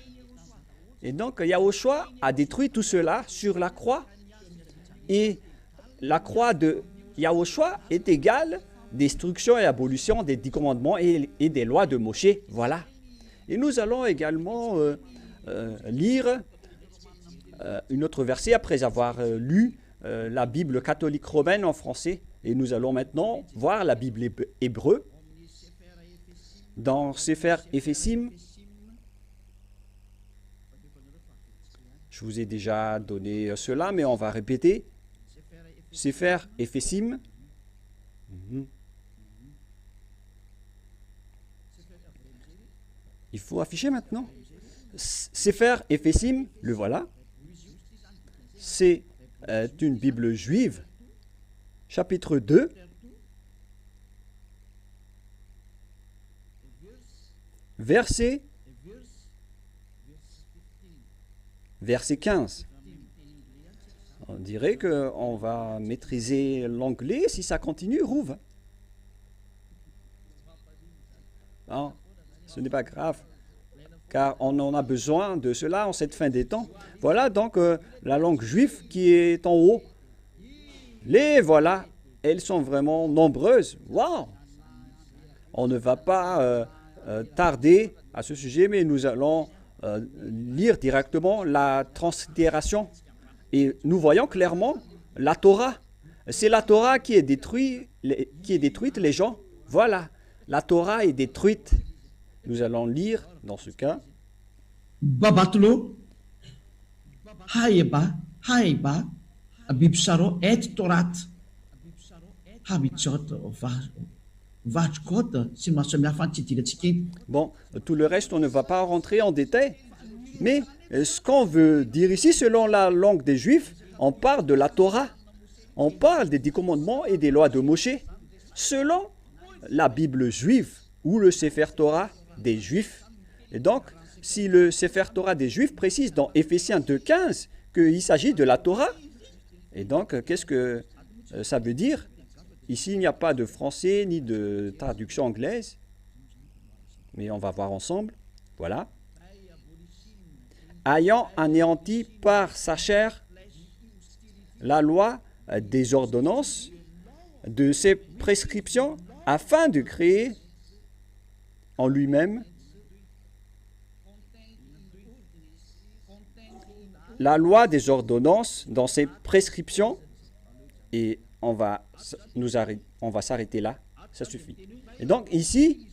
Et donc Yahushua a détruit tout cela sur la croix. Et la croix de Yahushua est égale destruction et abolition des 10 commandements et des lois de Moshe. Voilà. Et nous allons également lire une autre verset après avoir lu la Bible catholique romaine en français. Et nous allons maintenant voir la Bible hébreu dans Sefer Ephésim. Je vous ai déjà donné cela, mais on va répéter. Sefer Ephésim. Il faut afficher maintenant. Sefer Ephésim, le voilà. C'est une Bible juive, chapitre 2, verset 15. On dirait qu'on va maîtriser l'anglais si ça continue, Rouve. Non, ce n'est pas grave, car on en a besoin de cela en cette fin des temps. Voilà donc la langue juive qui est en haut. Les voilà, elles sont vraiment nombreuses. Waouh! On ne va pas tarder à ce sujet, mais nous allons lire directement la translittération. Et nous voyons clairement la Torah. C'est la Torah qui est détruite, les gens. Voilà, la Torah est détruite. Nous allons lire, dans ce cas. Babatlo, Haïba, Bibsaro et Torat. Habitot, Vachkot, si ma semia fanti. Bon, tout le reste, on ne va pas rentrer en détail. Mais ce qu'on veut dire ici, selon la langue des Juifs, on parle de la Torah. On parle des 10 commandements et des lois de Moshe. Selon la Bible juive ou le Sefer Torah des Juifs. Et donc, si le Sefer Torah des Juifs précise dans Éphésiens 2,15 qu'il s'agit de la Torah, et donc, qu'est-ce que ça veut dire? Ici, il n'y a pas de français ni de traduction anglaise. Mais on va voir ensemble. Voilà. Ayant anéanti par sa chair la loi des ordonnances de ses prescriptions afin de créer en lui-même la loi des ordonnances dans ses prescriptions, et on va s'arrêter là, ça suffit. Et donc ici,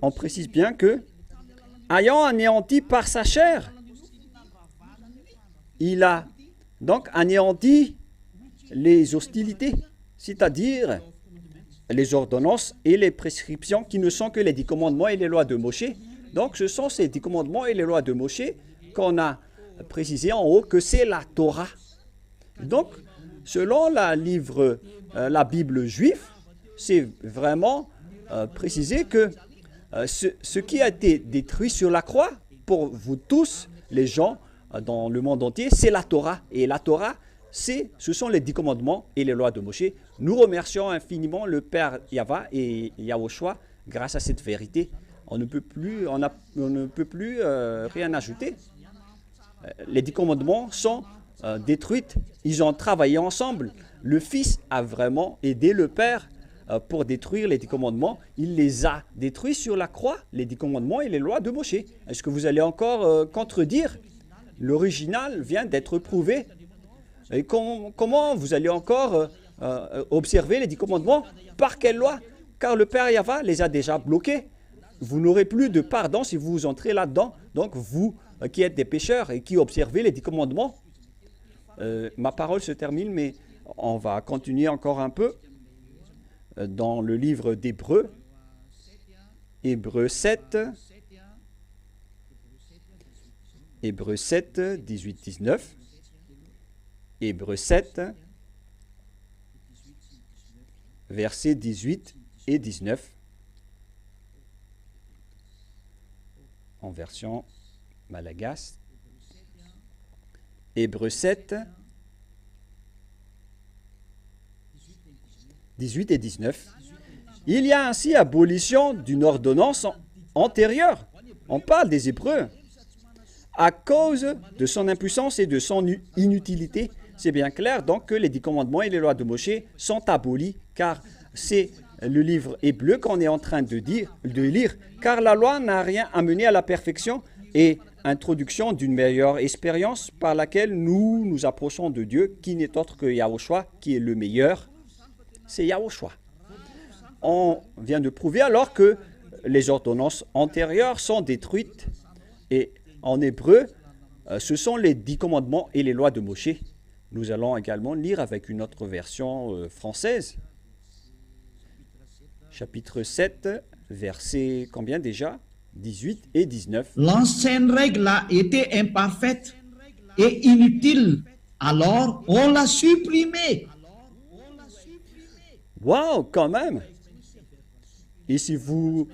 on précise bien que ayant anéanti par sa chair, il a donc anéanti les hostilités, c'est-à-dire les ordonnances et les prescriptions qui ne sont que les 10 commandements et les lois de Moshe. Donc ce sont ces 10 commandements et les lois de Moshe qu'on a précisé en haut que c'est la Torah. Donc, selon la Bible juive, c'est vraiment précisé que ce qui a été détruit sur la croix, pour vous tous, les gens dans le monde entier, c'est la Torah. Et la Torah, ce sont les 10 commandements et les lois de Moshe. Nous remercions infiniment le Père Yahva et Yahushua grâce à cette vérité. On ne peut plus rien ajouter. Les 10 commandements sont détruits. Ils ont travaillé ensemble. Le Fils a vraiment aidé le Père pour détruire les 10 commandements. Il les a détruits sur la croix, les 10 commandements et les lois de Moshe. Est-ce que vous allez encore contredire? L'original vient d'être prouvé. Et comment vous allez encore observer les 10 commandements? Par quelle loi? Car le Père Yahva les a déjà bloqués. Vous n'aurez plus de pardon si vous entrez là-dedans. Donc vous qui êtes des pécheurs et qui observez les 10 commandements. Ma parole se termine, mais on va continuer encore un peu dans le livre d'Hébreux. Hébreux 7, 18, 19. Hébreux 7, versets 18 et 19. En version Malagasy. Hébreux 7, 18 et 19. Il y a ainsi abolition d'une ordonnance antérieure. On parle des Hébreux. À cause de son impuissance et de son inutilité, c'est bien clair donc que les 10 commandements et les lois de Moshe sont abolis, car c'est le livre hébreu qu'on est en train de lire, car la loi n'a rien amené à la perfection et introduction d'une meilleure expérience par laquelle nous nous approchons de Dieu, qui n'est autre que Yahushua, qui est le meilleur. C'est Yahushua. On vient de prouver alors que les ordonnances antérieures sont détruites. Et en hébreu, ce sont les 10 commandements et les lois de Moshe. Nous allons également lire avec une autre version française. Chapitre 7, verset combien déjà? 18 et 19. L'ancienne règle a été imparfaite et inutile. Alors, on l'a supprimée. Waouh, quand même! Et si vous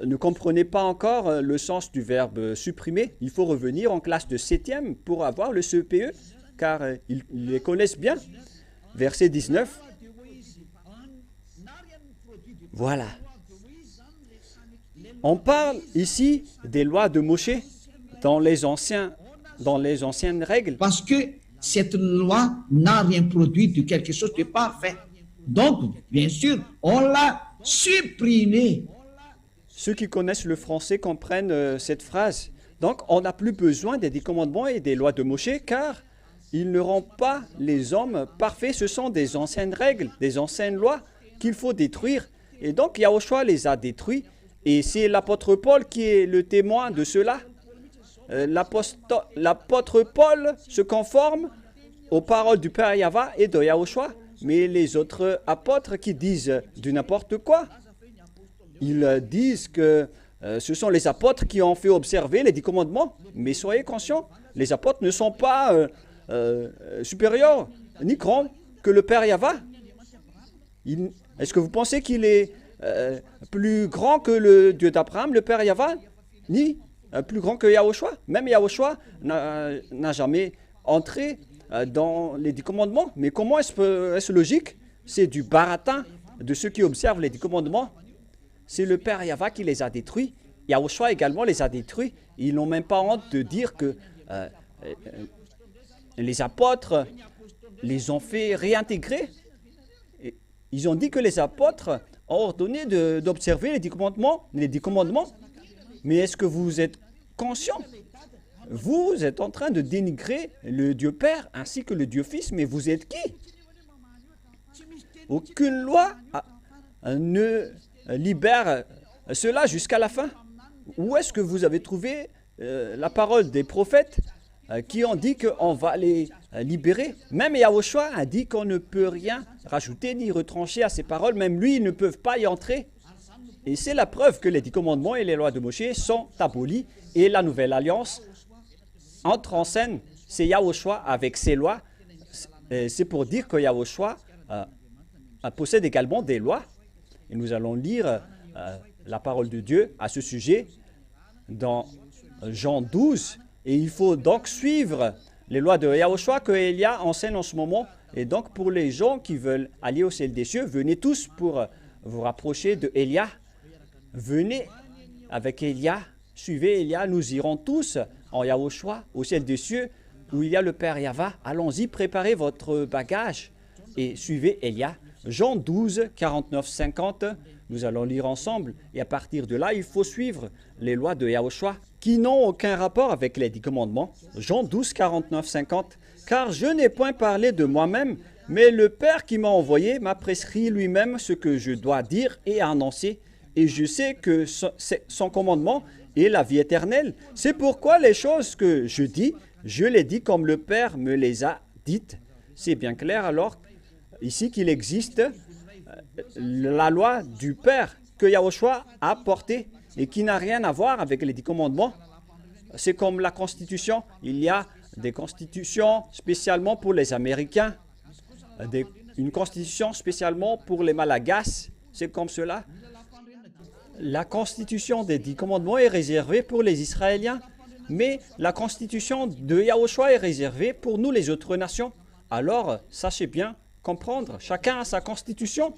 ne comprenez pas encore le sens du verbe supprimer, il faut revenir en classe de 7e pour avoir le CEPE, car ils les connaissent bien. Verset 19. Voilà. On parle ici des lois de Moshe dans les anciennes règles. Parce que cette loi n'a rien produit de quelque chose de parfait. Donc, bien sûr, on l'a supprimée. Ceux qui connaissent le français comprennent cette phrase. Donc, on n'a plus besoin des 10 commandements et des lois de Moshe, car ils ne rendent pas les hommes parfaits. Ce sont des anciennes règles, des anciennes lois qu'il faut détruire. Et donc, Yahushua les a détruits. Et c'est l'apôtre Paul qui est le témoin de cela. L'apôtre Paul se conforme aux paroles du Père Yahva et de Yahushua. Mais les autres apôtres qui disent du n'importe quoi, ils disent que ce sont les apôtres qui ont fait observer les 10 commandements. Mais soyez conscients, les apôtres ne sont pas supérieurs ni grands que le Père Yahva. Est-ce que vous pensez qu'il est plus grand que le Dieu d'Abraham, le Père Yahva, ni plus grand que Yahushua? Même Yahushua n'a jamais entré dans les 10 commandements. Mais comment est-ce logique? C'est du baratin de ceux qui observent les 10 commandements. C'est le Père Yahva qui les a détruits. Yahushua également les a détruits. Ils n'ont même pas honte de dire que les apôtres les ont fait réintégrer. Et ils ont dit que les apôtres ont ordonné d'observer les 10 commandements. Mais est-ce que vous êtes conscient? Vous êtes en train de dénigrer le Dieu Père ainsi que le Dieu Fils, mais vous êtes qui? Aucune loi ne libère cela jusqu'à la fin. Où est-ce que vous avez trouvé la parole des prophètes qui ont dit qu'on va les libérer? Même Yahushua a dit qu'on ne peut rien rajouter ni retrancher à ces paroles. Même lui, ils ne peuvent pas y entrer. Et c'est la preuve que les 10 commandements et les lois de Moshe sont abolis et la nouvelle alliance entre en scène. C'est Yahushua avec ses lois. C'est pour dire que Yahushua possède également des lois. Et nous allons lire la parole de Dieu à ce sujet dans Jean 12. Et il faut donc suivre les lois de Yahushua que Elia enseigne en ce moment. Et donc pour les gens qui veulent aller au ciel des cieux, venez tous pour vous rapprocher de Elia. Venez avec Elia, suivez Elia, nous irons tous en Yahushua au ciel des cieux où il y a le Père Yahva. Allons-y, préparez votre bagage et suivez Elia. Jean 12, 49, 50, nous allons lire ensemble. Et à partir de là, il faut suivre les lois de Yahushua qui n'ont aucun rapport avec les 10 commandements. Jean 12, 49, 50. Car je n'ai point parlé de moi-même, mais le Père qui m'a envoyé m'a prescrit lui-même ce que je dois dire et annoncer. Et je sais que son commandement est la vie éternelle. C'est pourquoi les choses que je dis, je les dis comme le Père me les a dites. C'est bien clair alors ici qu'il existe la loi du Père que Yahushua a portée et qui n'a rien à voir avec les 10 commandements. C'est comme la Constitution. Il y a des constitutions spécialement pour les Américains, une constitution spécialement pour les Malagasy. C'est comme cela. La constitution des 10 commandements est réservée pour les Israéliens, mais la constitution de Yahushua est réservée pour nous les autres nations. Alors, sachez bien comprendre, chacun a sa constitution.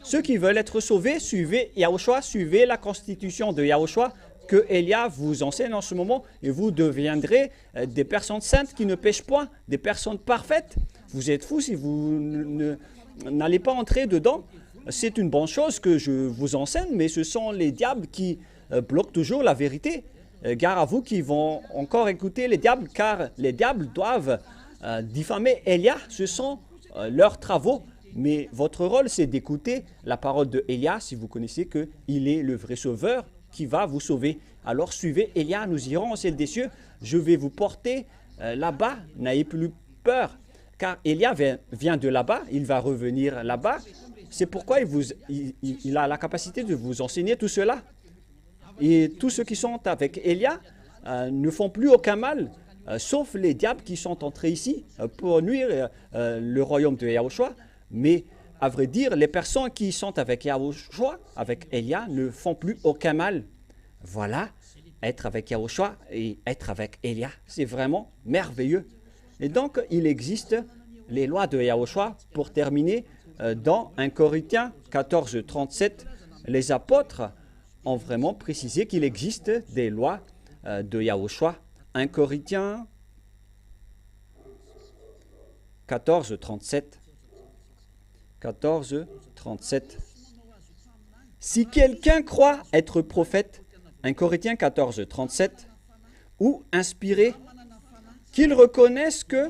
Ceux qui veulent être sauvés, suivez Yahushua, suivez la constitution de Yahushua que Elia vous enseigne en ce moment et vous deviendrez des personnes saintes qui ne pêchent point, des personnes parfaites. Vous êtes fous si vous n'allez pas entrer dedans. C'est une bonne chose que je vous enseigne, mais ce sont les diables qui bloquent toujours la vérité. gare à vous qui vont encore écouter les diables, car les diables doivent diffamer Élia. Ce sont leurs travaux. Mais votre rôle, c'est d'écouter la parole de Élia, si vous connaissez qu'il est le vrai sauveur qui va vous sauver. Alors suivez Élia, nous irons au ciel des cieux. Je vais vous porter là-bas, n'ayez plus peur. Car Élia vient de là-bas, il va revenir là-bas. C'est pourquoi il a la capacité de vous enseigner tout cela. Et tous ceux qui sont avec Élia ne font plus aucun mal, sauf les diables qui sont entrés ici pour nuire le royaume de Yahushua. Mais à vrai dire, les personnes qui sont avec Yahushua, avec Élia, ne font plus aucun mal. Voilà, être avec Yahushua et être avec Élia, c'est vraiment merveilleux. Et donc, il existe les lois de Yahushua. Pour terminer, dans 1 Corinthiens 14, 37, les apôtres ont vraiment précisé qu'il existe des lois de Yahushua. 1 Corinthiens 14, 37. 14, 37. Si quelqu'un croit être prophète, 1 Corinthiens 14, 37, ou inspiré, qu'il reconnaisse que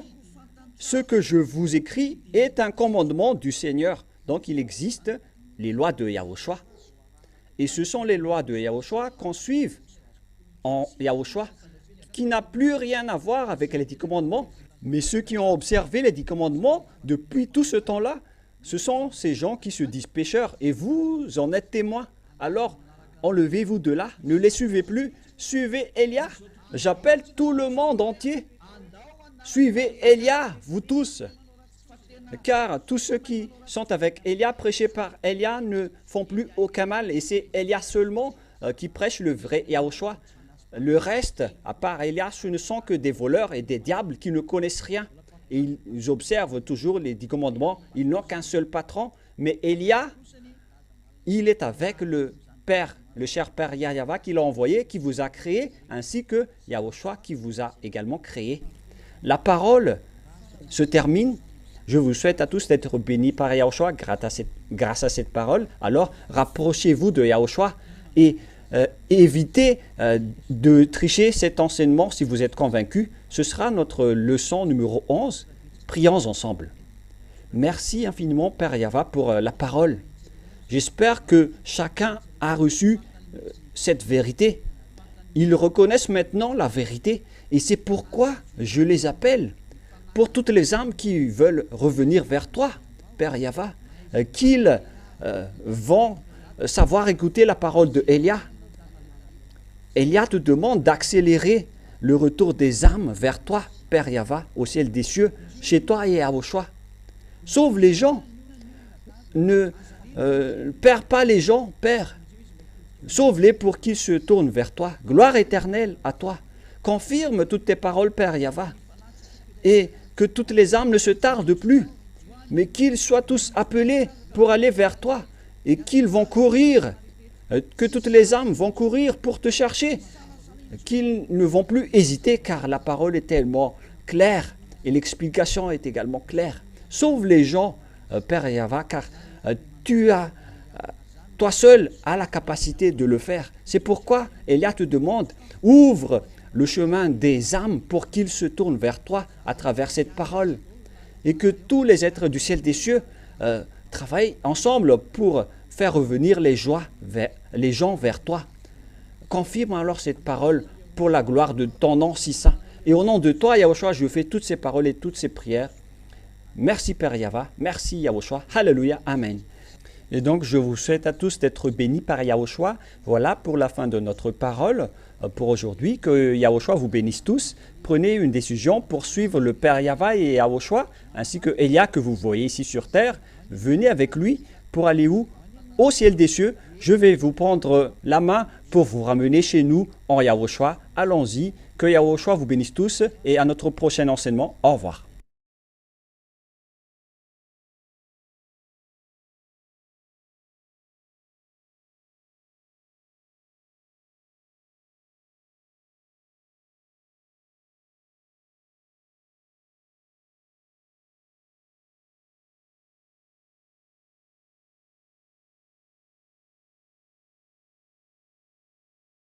ce que je vous écris est un commandement du Seigneur. Donc il existe les lois de Yahushua. Et ce sont les lois de Yahushua qu'on suive en Yahushua, qui n'a plus rien à voir avec les 10 commandements. Mais ceux qui ont observé les 10 commandements depuis tout ce temps-là, ce sont ces gens qui se disent pécheurs et vous en êtes témoins. Alors, enlevez-vous de là, ne les suivez plus, suivez Élia. J'appelle tout le monde entier. Suivez Élia, vous tous. Car tous ceux qui sont avec Élia, prêchés par Élia, ne font plus aucun mal. Et c'est Élia seulement qui prêche le vrai Yahushua. Le reste, à part Élia, ce ne sont que des voleurs et des diables qui ne connaissent rien. Et ils observent toujours les 10 commandements. Ils n'ont qu'un seul patron. Mais Élia, il est avec le Père, le cher Père Yahweh qui l'a envoyé, qui vous a créé, ainsi que Yahushua qui vous a également créé. La parole se termine. Je vous souhaite à tous d'être bénis par Yahushua grâce à cette parole. Alors, rapprochez-vous de Yahushua et évitez de tricher cet enseignement si vous êtes convaincus. Ce sera notre leçon numéro 11. Prions ensemble. Merci infiniment, Père Yahweh, pour la parole. J'espère que chacun a reçu cette vérité. Ils reconnaissent maintenant la vérité et c'est pourquoi je les appelle. Pour toutes les âmes qui veulent revenir vers toi, Père Yahweh, qu'ils vont savoir écouter la parole de Élia. Élia te demande d'accélérer le retour des âmes vers toi, Père Yahweh, au ciel des cieux, chez toi et à Yahushua. Sauve les gens. Ne perds pas les gens, Père. Sauve-les pour qu'ils se tournent vers toi. Gloire éternelle à toi. Confirme toutes tes paroles, Père Yahweh. Et que toutes les âmes ne se tardent plus, mais qu'ils soient tous appelés pour aller vers toi et qu'ils vont courir, que toutes les âmes vont courir pour te chercher, qu'ils ne vont plus hésiter car la parole est tellement claire et l'explication est également claire. Sauve les gens, Père Yahweh, car toi seul as la capacité de le faire. C'est pourquoi Élia te demande, ouvre le chemin des âmes pour qu'ils se tournent vers toi à travers cette parole et que tous les êtres du ciel des cieux travaillent ensemble pour faire revenir les gens vers toi. Confirme alors cette parole pour la gloire de ton nom si saint. Et au nom de toi, Yahushua, je fais toutes ces paroles et toutes ces prières. Merci Père Yahweh, merci Yahushua, Alléluia, Amen. Et donc, je vous souhaite à tous d'être bénis par Yahushua. Voilà pour la fin de notre parole pour aujourd'hui. Que Yahushua vous bénisse tous. Prenez une décision pour suivre le Père Yahweh et Yahushua, ainsi que Élia que vous voyez ici sur terre. Venez avec lui pour aller où? Au ciel des cieux. Je vais vous prendre la main pour vous ramener chez nous en Yahushua. Allons-y. Que Yahushua vous bénisse tous et à notre prochain enseignement. Au revoir.